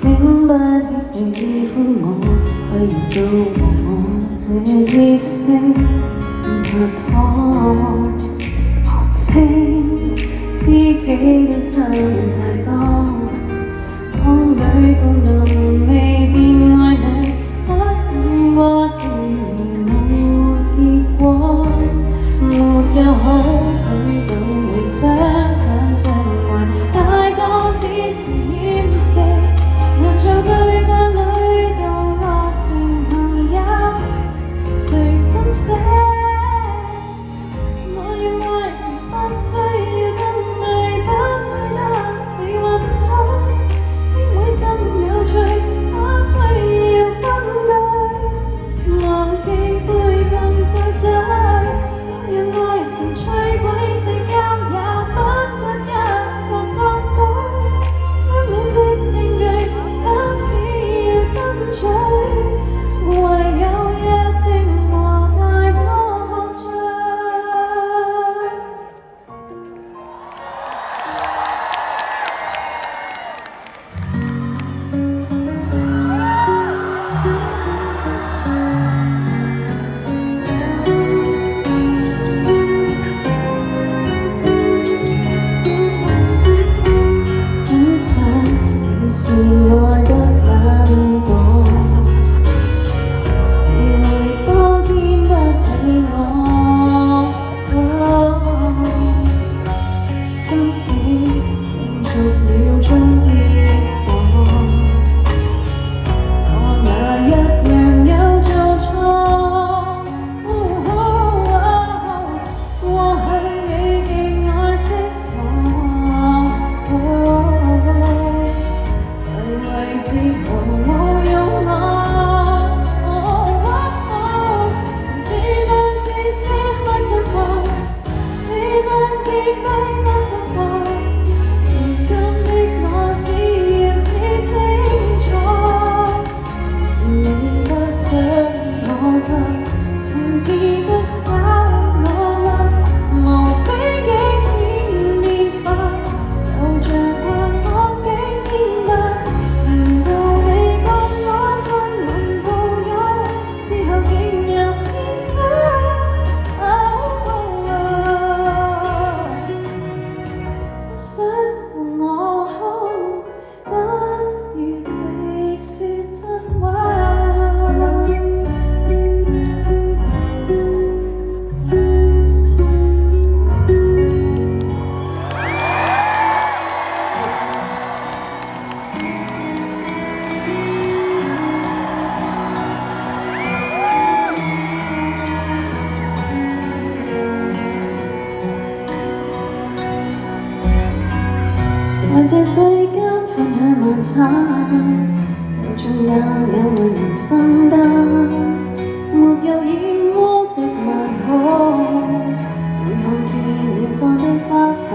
請不喜歡我，不如都和我這意識拍拖。稱知己的真太多，當女共能未變愛你，不誤過自沒結果。沒有許怎會相親相愛，大個只是掩飾，難做對個女到惡成朋友，誰心死？我要愛情不需要跟對，不需得你話不可，兄妹真有趣，不需要分對，忘記輩份再追。讓愛情吹鬼死交也不失一個壯舉，相戀的證據不是要爭取，唯有約定和大哥喝醉。是愛得懶惰，自力當天不起我，心境成熟了終結果，我哪一樣有做錯？或許你極愛惜我。為自豪侮辱我，曾自問自私開心過，自問自卑擔心過，如今的我只要知清楚，是你不想我得，甚至得找我啦，無非幾天變化，就像過往幾千百。難道你覺我親吻抱擁之後竟有偏差？不想和我好，不如直說真話。在這世間分享晚餐，有中間有沒人分擔，沒有染污的晚空，會看見遠方的花瓣。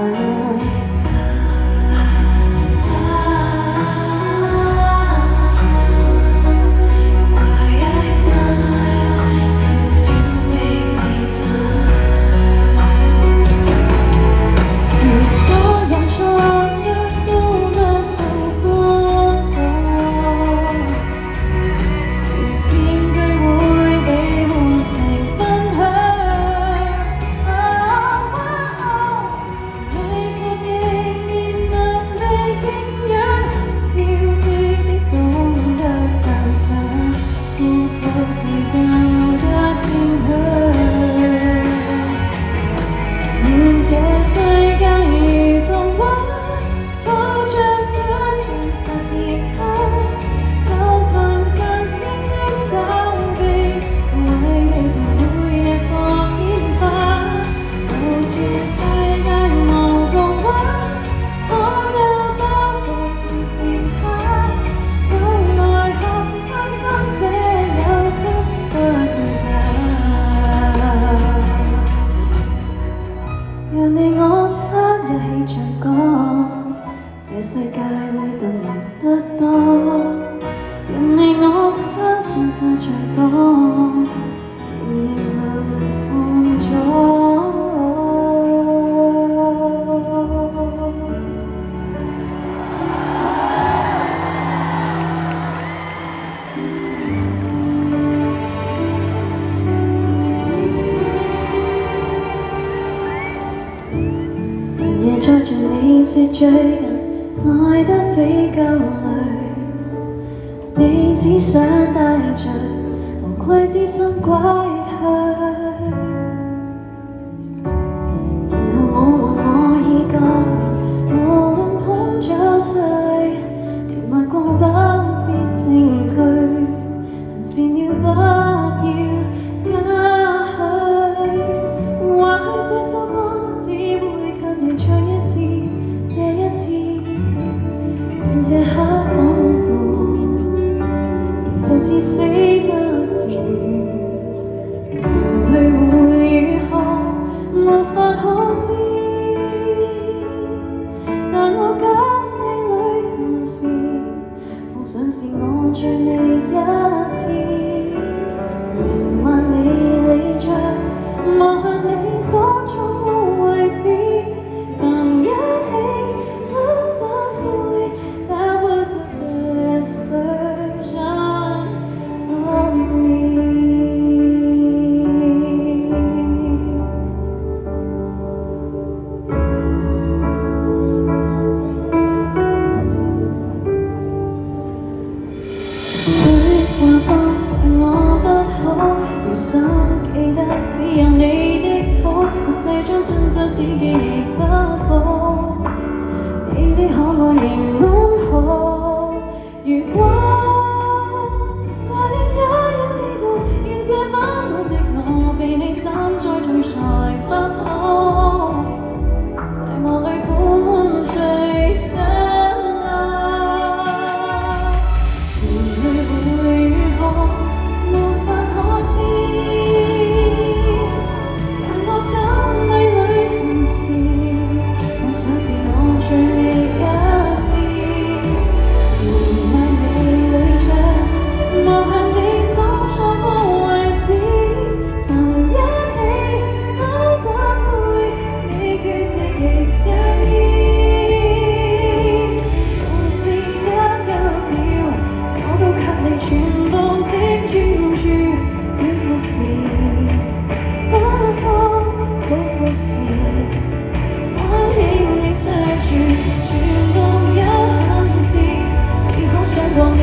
讓你我他一起唱歌，這世界會動人得多。讓你我他相差最多，仍然能同坐。最近愛得比較累，你只想帶着無愧之心歸去，然後我和我已覺無論碰着誰，甜蜜過不必證據，行善要不要加許？或許這首歌只會給你唱一次，這一次讓這刻感動，就至死不渝。前去會如何，無法可知，但我跟你旅行時，奉上是我最尾一次。連萬里離場，望向你所坐過位置，曾一起都不悔。That was the best version of me。說話中我不好，要想記得只有你的好，學世將遵守是記憶不保，你的可愛仍安好。如果愛戀也有地圖，願這版本的我被你散在中才分好，大幕裏伴隨相愛，前去會如何，無法可知，但我跟你旅行時，奉上是我最尾一次。連萬里旅長，望向你所坐過位置，曾一起都不悔，你決直極相依。縱是一秒，我都給你全部的專注。短故事，不過好故事，反映你相處，全部有限次，你可想過你